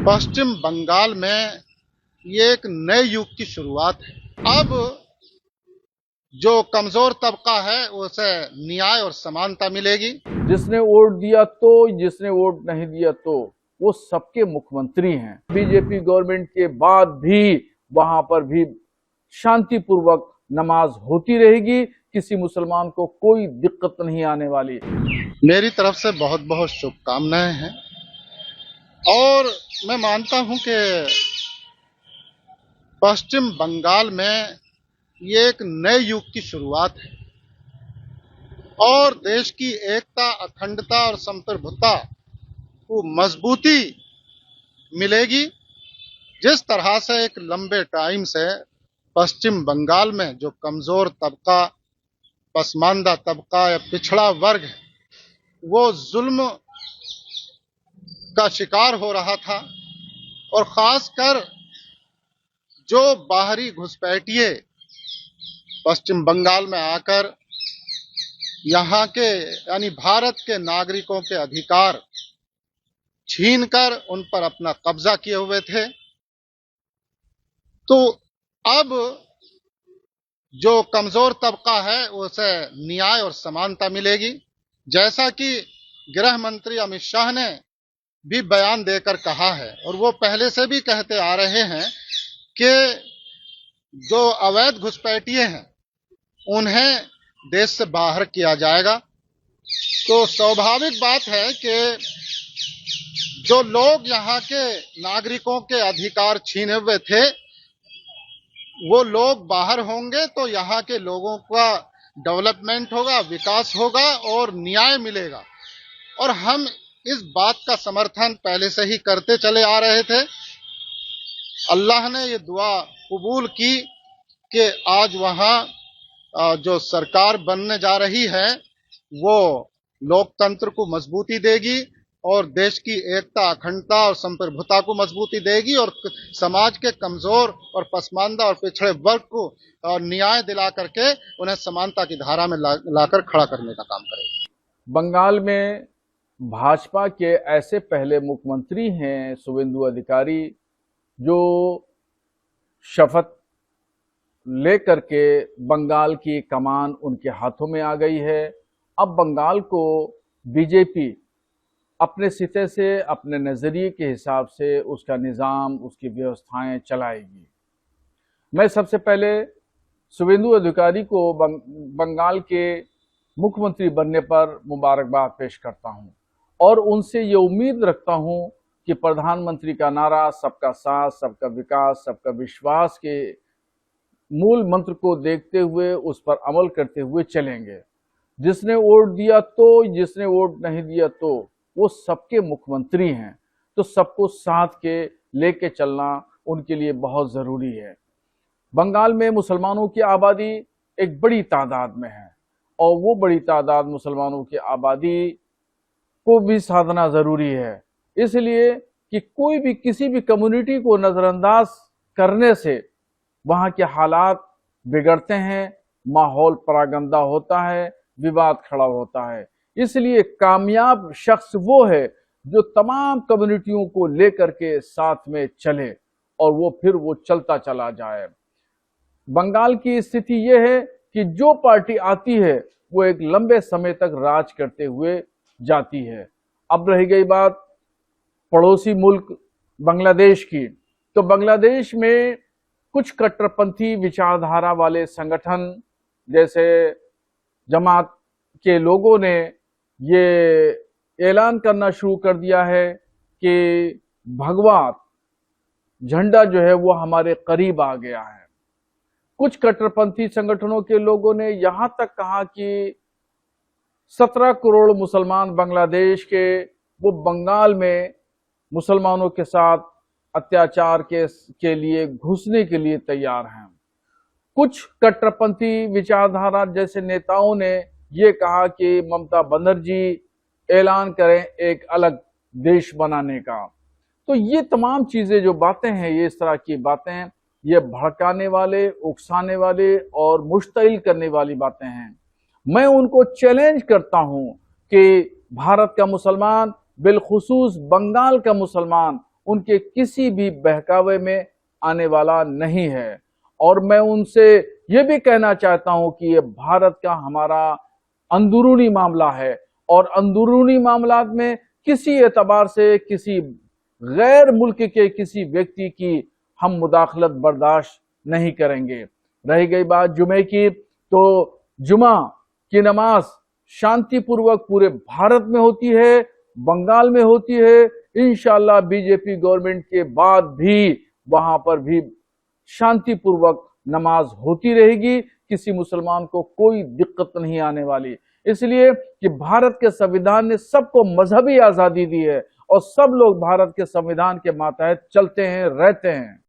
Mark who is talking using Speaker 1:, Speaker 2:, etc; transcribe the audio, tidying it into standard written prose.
Speaker 1: पश्चिम बंगाल में ये एक नए युग की शुरुआत है। अब जो कमजोर तबका है उसे न्याय और समानता मिलेगी।
Speaker 2: जिसने वोट दिया तो, जिसने वोट नहीं दिया तो, वो सबके मुख्यमंत्री हैं। बीजेपी गवर्नमेंट के बाद भी वहां पर भी शांतिपूर्वक नमाज होती रहेगी। किसी मुसलमान को कोई दिक्कत नहीं आने वाली।
Speaker 1: मेरी तरफ से बहुत बहुत शुभकामनाएं हैं और मैं मानता हूं कि पश्चिम बंगाल में ये एक नए युग की शुरुआत है और देश की एकता, अखंडता और संप्रभुता को मजबूती मिलेगी। जिस तरह से एक लंबे टाइम से पश्चिम बंगाल में जो कमजोर तबका, पसमानदा तबका या पिछड़ा वर्ग है, वो जुल्म का शिकार हो रहा था और खासकर जो बाहरी घुसपैठिए पश्चिम बंगाल में आकर यहाँ के यानी भारत के नागरिकों के अधिकार छीनकर उन पर अपना कब्जा किए हुए थे, तो अब जो कमजोर तबका है उसे न्याय और समानता मिलेगी। जैसा कि गृह मंत्री अमित शाह ने भी बयान देकर कहा है और वो पहले से भी कहते आ रहे हैं कि जो अवैध घुसपैठिए हैं उन्हें देश से बाहर किया जाएगा। तो स्वाभाविक बात है कि जो लोग यहाँ के नागरिकों के अधिकार छीने हुए थे वो लोग बाहर होंगे तो यहाँ के लोगों का डेवलपमेंट होगा, विकास होगा और न्याय मिलेगा। और हम इस बात का समर्थन पहले से ही करते चले आ रहे थे। अल्लाह ने ये दुआ कबूल की कि आज वहाँ जो सरकार बनने जा रही है वो लोकतंत्र को मजबूती देगी और देश की एकता, अखंडता और संप्रभुता को मजबूती देगी और समाज के कमजोर और पसमानदा और पिछड़े वर्ग को न्याय दिला करके उन्हें समानता की धारा में लाकर खड़ा करने का काम करेगी।
Speaker 2: बंगाल में भाजपा के ऐसे पहले मुख्यमंत्री हैं शुवेंदु अधिकारी, जो शपथ लेकर के बंगाल की कमान उनके हाथों में आ गई है। अब बंगाल को बीजेपी अपने सिते से, अपने नजरिए के हिसाब से उसका निजाम, उसकी व्यवस्थाएं चलाएगी। मैं सबसे पहले शुवेंदु अधिकारी को बंगाल के मुख्यमंत्री बनने पर मुबारकबाद पेश करता हूं और उनसे ये उम्मीद रखता हूं कि प्रधानमंत्री का नारा सबका साथ, सबका विकास, सबका विश्वास के मूल मंत्र को देखते हुए उस पर अमल करते हुए चलेंगे। जिसने वोट दिया तो, जिसने वोट नहीं दिया तो, वो सबके मुख्यमंत्री हैं, तो सबको साथ के लेके चलना उनके लिए बहुत जरूरी है। बंगाल में मुसलमानों की आबादी एक बड़ी तादाद में है और वो बड़ी तादाद मुसलमानों की आबादी को भी साधना जरूरी है, इसलिए कि कोई भी किसी भी कम्युनिटी को नजरअंदाज करने से वहां के हालात बिगड़ते हैं, माहौल परागंदा होता है, विवाद खड़ा होता है। इसलिए कामयाब शख्स वो है जो तमाम कम्युनिटियों को लेकर के साथ में चले और वो फिर वो चलता चला जाए। बंगाल की स्थिति ये है कि जो पार्टी आती है वो एक लंबे समय तक राज करते हुए जाती है। अब रही गई बात पड़ोसी मुल्क बांग्लादेश की, तो बांग्लादेश में कुछ कट्टरपंथी विचारधारा वाले संगठन जैसे जमात के लोगों ने ये ऐलान करना शुरू कर दिया है कि भगवा झंडा जो है वो हमारे करीब आ गया है। कुछ कट्टरपंथी संगठनों के लोगों ने यहां तक कहा कि 17 करोड़ मुसलमान बांग्लादेश के वो बंगाल में मुसलमानों के साथ अत्याचार के लिए घुसने के लिए तैयार हैं। कुछ कट्टरपंथी विचारधारा जैसे नेताओं ने ये कहा कि ममता बनर्जी ऐलान करें एक अलग देश बनाने का। तो ये तमाम चीजें जो बातें हैं, ये इस तरह की बातें, ये भड़काने वाले, उकसाने वाले और मुश्तिल करने वाली बातें हैं। मैं उनको चैलेंज करता हूं कि भारत का मुसलमान, बिलखुसूस बंगाल का मुसलमान उनके किसी भी बहकावे में आने वाला नहीं है। और मैं उनसे ये भी कहना चाहता हूं कि ये भारत का हमारा अंदरूनी मामला है और अंदरूनी मामलात में किसी एतबार से किसी गैर मुल्क के किसी व्यक्ति की हम मुदाखलत बर्दाश्त नहीं करेंगे। रही गई बात जुमे की, तो जुमा की नमाज शांतिपूर्वक पूरे भारत में होती है, बंगाल में होती है। इंशाअल्लाह बीजेपी गवर्नमेंट के बाद भी वहां पर भी शांतिपूर्वक नमाज होती रहेगी, किसी मुसलमान को कोई दिक्कत नहीं आने वाली। इसलिए कि भारत के संविधान ने सबको मजहबी आजादी दी है और सब लोग भारत के संविधान के मातहत चलते हैं, रहते हैं।